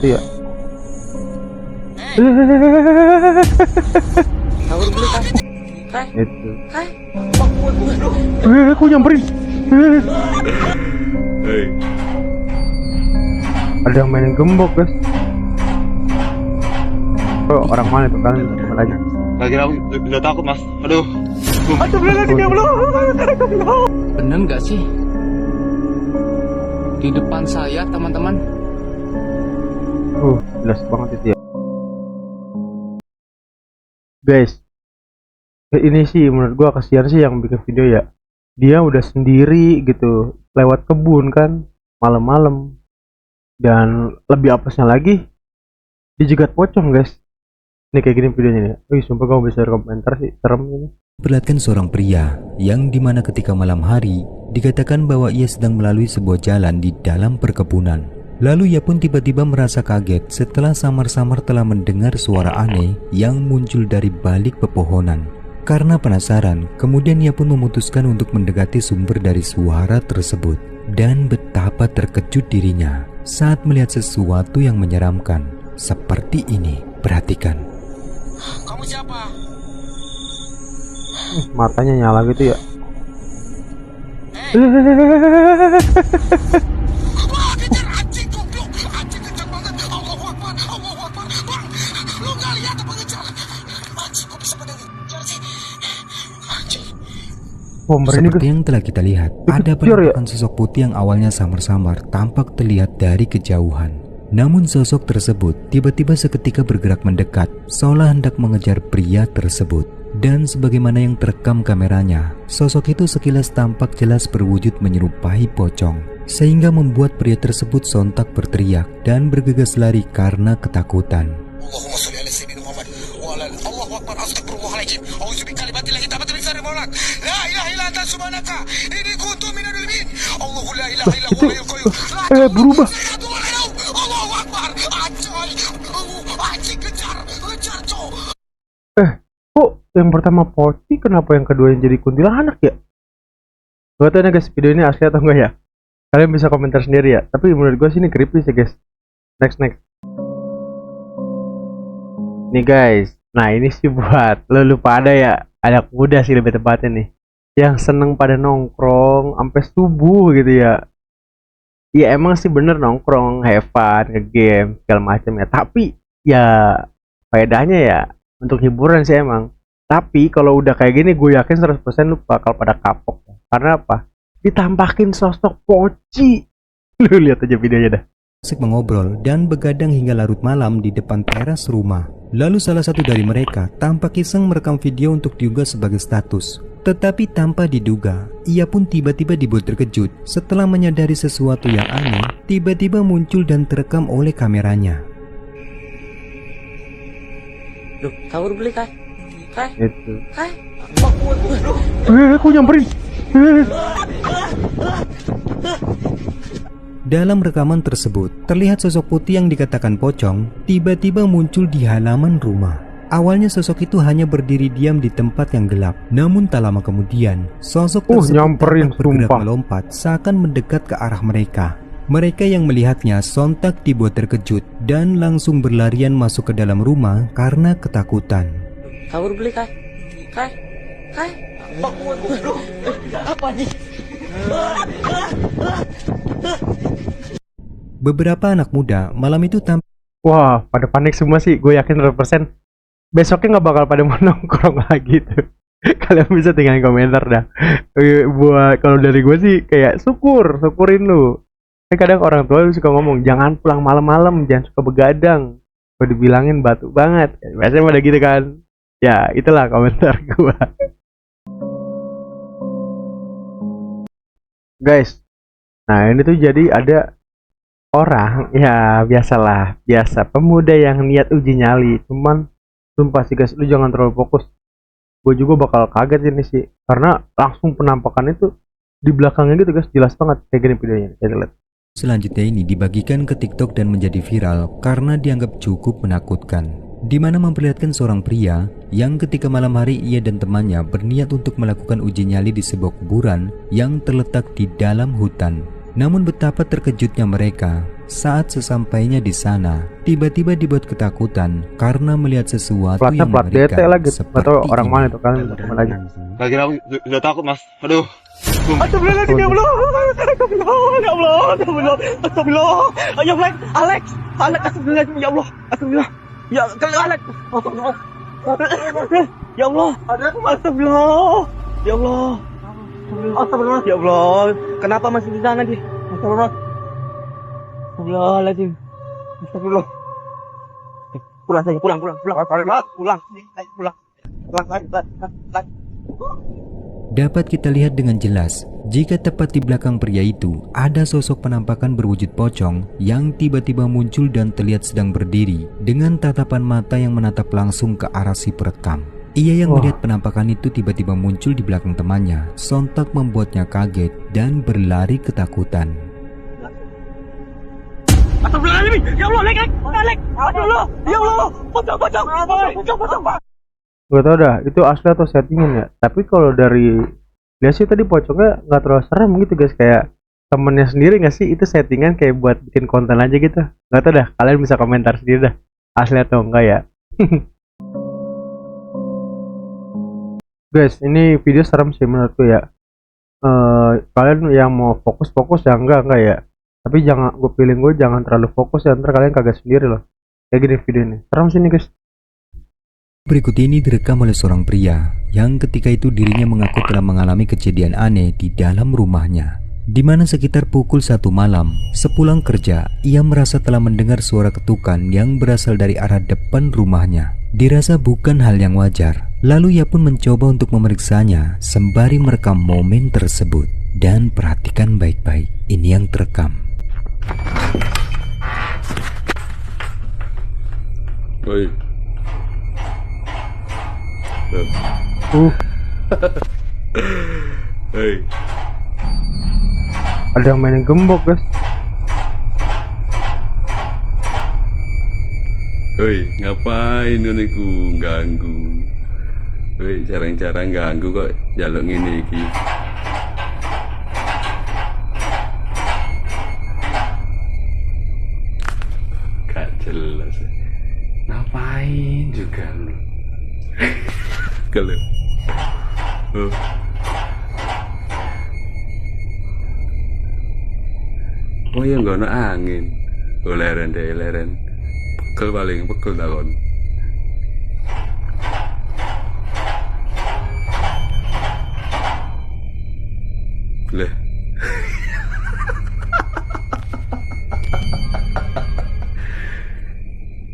Iya. Sahur dulu kan? Kai, Itu. kai, waduh. Aku nyamperin. Ada yang mainin gembok, guys. Oh, orang mana itu kalian teman aja. Lagi aku udah takut, Mas. Aduh. Aduh, belum. Bener nggak sih? Di depan saya, teman-teman. Jelas banget itu ya. Guys, ini sih menurut gua kasihan sih yang bikin video ya. Dia udah sendiri gitu, lewat kebun kan, malam-malam. Dan lebih apesnya lagi, dijegat pocong, guys. Ini kayak gini videonya nih. Wih, sumpah kamu bisa komentar sih, serem ini. Perlihatkan seorang pria yang dimana ketika malam hari dikatakan bahwa ia sedang melalui sebuah jalan di dalam perkebunan. Lalu ia pun tiba-tiba merasa kaget setelah samar-samar telah mendengar suara aneh yang muncul dari balik pepohonan. Karena penasaran, kemudian ia pun memutuskan untuk mendekati sumber dari suara tersebut. Dan betapa terkejut dirinya saat melihat sesuatu yang menyeramkan seperti ini. Perhatikan. Kamu siapa? Matanya nyala gitu ya. Wah, kejar anjing goblok. Anjing kencang banget. Allahu Akbar, Allahu Akbar. Bang, lu nggak lihat apa ngejar? Anjing, kok bisa pada ngejar sih? Anjing. Seperti yang telah kita lihat, ada penampakan sosok putih yang awalnya samar-samar tampak terlihat dari kejauhan. Namun sosok tersebut tiba-tiba seketika bergerak mendekat, seolah hendak mengejar pria tersebut. Dan sebagaimana yang terekam kameranya, sosok itu sekilas tampak jelas berwujud menyerupai pocong, sehingga membuat pria tersebut sontak berteriak dan bergegas lari karena ketakutan. Allahumma sholli ala sayyidina Muhammad wa ala Allahu Akbar, astagfirullahaladzim. A'udzu bikalimatillahi tammati min syarri ma khalaq. La ilaha illa anta subhanaka inni kuntu minadz dzalimin. Allahu la ilaha illa huwa al-hayyul qayyum. Berubah. Allahu Akbar. Anjing kejar cowok. Kok yang pertama Poci, kenapa yang kedua yang jadi kuntilanak ya? Gak tau nih guys, video ini asli atau enggak ya? Kalian bisa komentar sendiri ya. Tapi menurut gue sih ini creepy sih guys. Next. Nih guys, nah ini sih buat lu pada ya, anak muda sih lebih tepatnya nih, yang seneng pada nongkrong sampai subuh gitu ya. Ya emang sih bener nongkrong, have fun, nge-game, segala macam ya. Tapi ya faedahnya ya untuk hiburan sih emang. Tapi kalau udah kayak gini gue yakin 100% lu bakal pada kapok. Karena apa? Ditampakin sosok Poci. Lu lihat aja videonya dah. Asik mengobrol dan begadang hingga larut malam di depan teras rumah. Lalu salah satu dari mereka tampak iseng merekam video untuk diunggah sebagai status. Tetapi tanpa diduga, ia pun tiba-tiba dibuat terkejut setelah menyadari sesuatu yang aneh tiba-tiba muncul dan terekam oleh kameranya. Loh, sahur beli Kai? Kai? Itu. Kai? Waduh. Aku nyamperin. Dalam rekaman tersebut, terlihat sosok putih yang dikatakan pocong tiba-tiba muncul di halaman rumah. Awalnya sosok itu hanya berdiri diam di tempat yang gelap. Namun tak lama kemudian, sosok tersebut nyamperin, bergerak sumpah. melompat seakan mendekat ke arah mereka. Mereka yang melihatnya sontak dibuat terkejut dan langsung berlarian masuk ke dalam rumah karena ketakutan. Sahur beli Kai? Kai? Kai? Waduh. Apa nih? Beberapa anak muda malam itu tampil Wah, pada panik semua sih. Gue yakin 100% besoknya nggak bakal pada mau nongkrong lagi tuh. Kalian bisa tinggalin komentar dah. Buat kalau dari gue sih kayak syukurin lu. Kadang orang tua suka ngomong jangan pulang malam-malam, jangan suka begadang. Gue dibilangin batu banget. Biasanya pada gitu kan. Ya itulah komentar gue. Guys, nah ini tuh jadi ada orang, ya biasa pemuda yang niat uji nyali. Cuman sumpah sih guys, lu jangan terlalu fokus. Gue juga bakal kaget ini sih, karena langsung penampakan itu di belakangnya gitu guys, jelas banget. Kayak gini videonya, kita lihat. selanjutnya ini dibagikan ke TikTok dan menjadi viral karena dianggap cukup menakutkan, di mana memperlihatkan seorang pria yang ketika malam hari ia dan temannya berniat untuk melakukan uji nyali di sebuah kuburan yang terletak di dalam hutan. Namun betapa terkejutnya mereka Saat sesampainya di sana, tiba-tiba dibuat ketakutan karena melihat sesuatu Platnya yang plat DT mengerikan lagi. Gak tau orang ini. mana tuh kan teman lagi. Kira-kira aku udah takut mas. Aduh. Astagfirullahaladzim, ya Allah. Astagfirullah, ya Allah. Astagfirullah. Astagfirullah. Ya Alex. Alex. Astagfirullahaladzim, ya Allah. Astagfirullah. Ya Alex. Astagfirullah. Ya Allah. Astagfirullah. Ya Allah. Astagfirullah. Ya Allah. Kenapa masih di sana dia? Astagfirullah. Astagfirullahaladzim. Astagfirullah. Pulang saja, pulang. Dapat kita lihat dengan jelas, jika tepat di belakang pria itu ada sosok penampakan berwujud pocong yang tiba-tiba muncul dan terlihat sedang berdiri dengan tatapan mata yang menatap langsung ke arah si perekam. Ia yang melihat penampakan itu tiba-tiba muncul di belakang temannya, sontak membuatnya kaget dan berlari ketakutan. Astagfirullahaladzim. Ya Allah, Alex. Astagfirullah. Ya Allah. Pocong. Gak tau dah itu asli atau settingan ya. Tapi kalau dari dia sih tadi pocongnya nggak terlalu serem gitu guys, kayak temennya sendiri nggak sih itu settingan kayak buat bikin konten aja gitu. Gak tau dah, kalian bisa komentar sendiri dah asli atau enggak ya. Guys, ini video serem sih menurutku ya. Kalian yang mau fokus ya enggak ya. Tapi jangan, gue pilih gue jangan terlalu fokus ya, ntar kalian kaget sendiri loh. Kayak gini video ini serem sih nih guys. Berikut ini direkam oleh seorang pria yang ketika itu dirinya mengaku telah mengalami kejadian aneh di dalam rumahnya, di mana sekitar pukul 1 malam sepulang kerja ia merasa telah mendengar suara ketukan yang berasal dari arah depan rumahnya. Dirasa bukan hal yang wajar, lalu ia pun mencoba untuk memeriksanya sembari merekam momen tersebut. Dan perhatikan baik-baik, ini yang terekam. Oi. Hei. Ada yang mainin gembok guys. Hei, ngapain niku ganggu? Hei, jarang-jarang ganggu kok jaluk ngene iki. Gak jelas. Ngapain juga lu? Kalau oh ya nggak ada angin. Oh leren deh leren. Pekel paling pekel takon. Leh.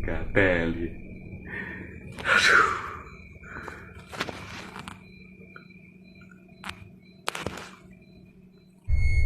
Gateli.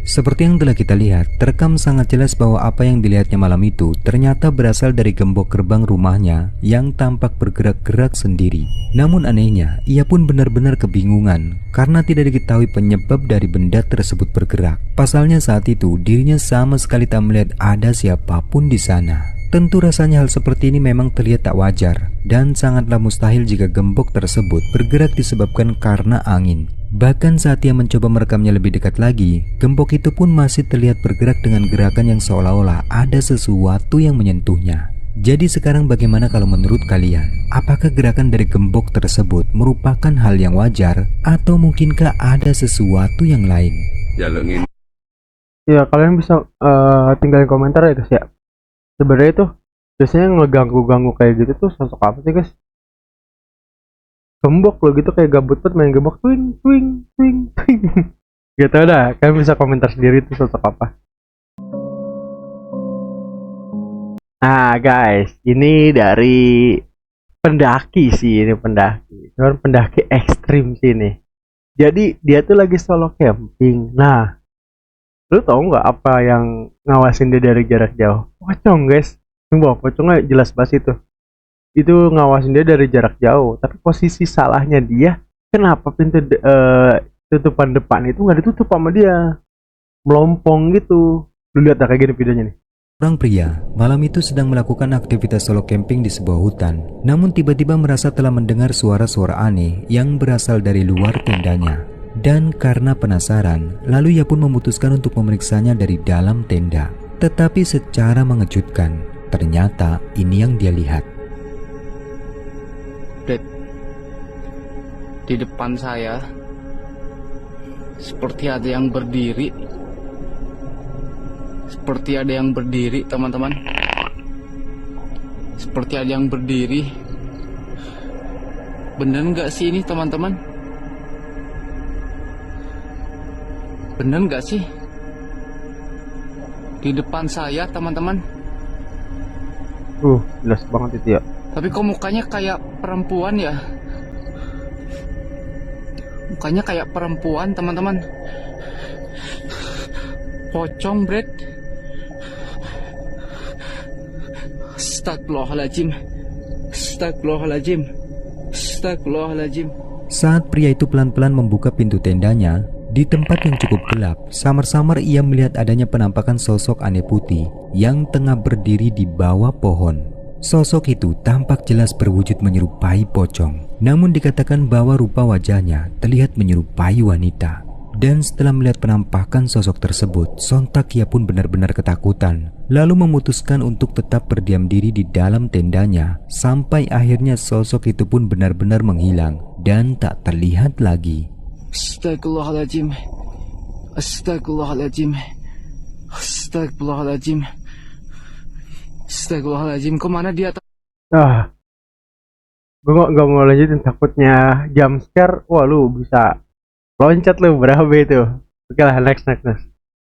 Seperti yang telah kita lihat, terekam sangat jelas bahwa apa yang dilihatnya malam itu ternyata berasal dari gembok gerbang rumahnya yang tampak bergerak-gerak sendiri. Namun anehnya, ia pun benar-benar kebingungan karena tidak diketahui penyebab dari benda tersebut bergerak. Pasalnya saat itu dirinya sama sekali tak melihat ada siapapun di sana. Tentu rasanya hal seperti ini memang terlihat tak wajar dan sangatlah mustahil jika gembok tersebut bergerak disebabkan karena angin. Bahkan saat ia mencoba merekamnya lebih dekat lagi, gembok itu pun masih terlihat bergerak dengan gerakan yang seolah-olah ada sesuatu yang menyentuhnya. Jadi sekarang bagaimana kalau menurut kalian? Apakah gerakan dari gembok tersebut merupakan hal yang wajar atau mungkinkah ada sesuatu yang lain? Jaluk ngene. Ya kalian bisa tinggalin komentar ya guys ya. Sebenarnya tuh biasanya ngeganggu-ganggu kayak gitu tuh sosok apa sih guys? Gembok loh gitu, kayak gabut banget main gembok twing. Gitu dah, kalian bisa komentar sendiri tuh sosok apa. Nah guys, ini dari pendaki sih, ini pendaki. Cuman pendaki ekstrim sih ini. Jadi dia tuh lagi solo camping. Nah, lu tau nggak apa yang ngawasin dia dari jarak jauh? Pocong guys. Sumpah, pocongnya jelas banget itu ngawasin dia dari jarak jauh. Tapi posisi salahnya dia, kenapa pintu tutupan depan itu nggak ditutup sama dia, melompong gitu. Lu lihat kayak gini videonya nih. Seorang pria malam itu sedang melakukan aktivitas solo camping di sebuah hutan. Namun tiba-tiba merasa telah mendengar suara-suara aneh yang berasal dari luar tendanya. Dan karena penasaran, lalu ia pun memutuskan untuk memeriksanya dari dalam tenda. Tetapi secara mengejutkan, ternyata ini yang dia lihat. Dad, di depan saya seperti ada yang berdiri. Seperti ada yang berdiri, teman-teman. Seperti ada yang berdiri. Bener nggak sih ini, teman-teman? Bener nggak sih? Di depan saya, teman-teman. Jelas banget itu ya. Tapi kok mukanya kayak perempuan ya? Mukanya kayak perempuan, teman-teman. Pocong, Brad. Astagfirullahaladzim. Astagfirullahaladzim. Astagfirullahaladzim. Saat pria itu pelan-pelan membuka pintu tendanya, di tempat yang cukup gelap, samar-samar ia melihat adanya penampakan sosok aneh putih yang tengah berdiri di bawah pohon. Sosok itu tampak jelas berwujud menyerupai pocong, namun dikatakan bahwa rupa wajahnya terlihat menyerupai wanita. Dan setelah melihat penampakan sosok tersebut, sontak ia pun benar-benar ketakutan, lalu memutuskan untuk tetap berdiam diri di dalam tendanya, sampai akhirnya sosok itu pun benar-benar menghilang dan tak terlihat lagi. Astagfirullahaladzim. Astagfirullahaladzim. Astagfirullahaladzim. Astagfirullahaladzim. Kemana dia? Gue nggak mau lanjutin, takutnya jump scare. Wah, lu bisa loncat lu berapa itu. Oke lah, next.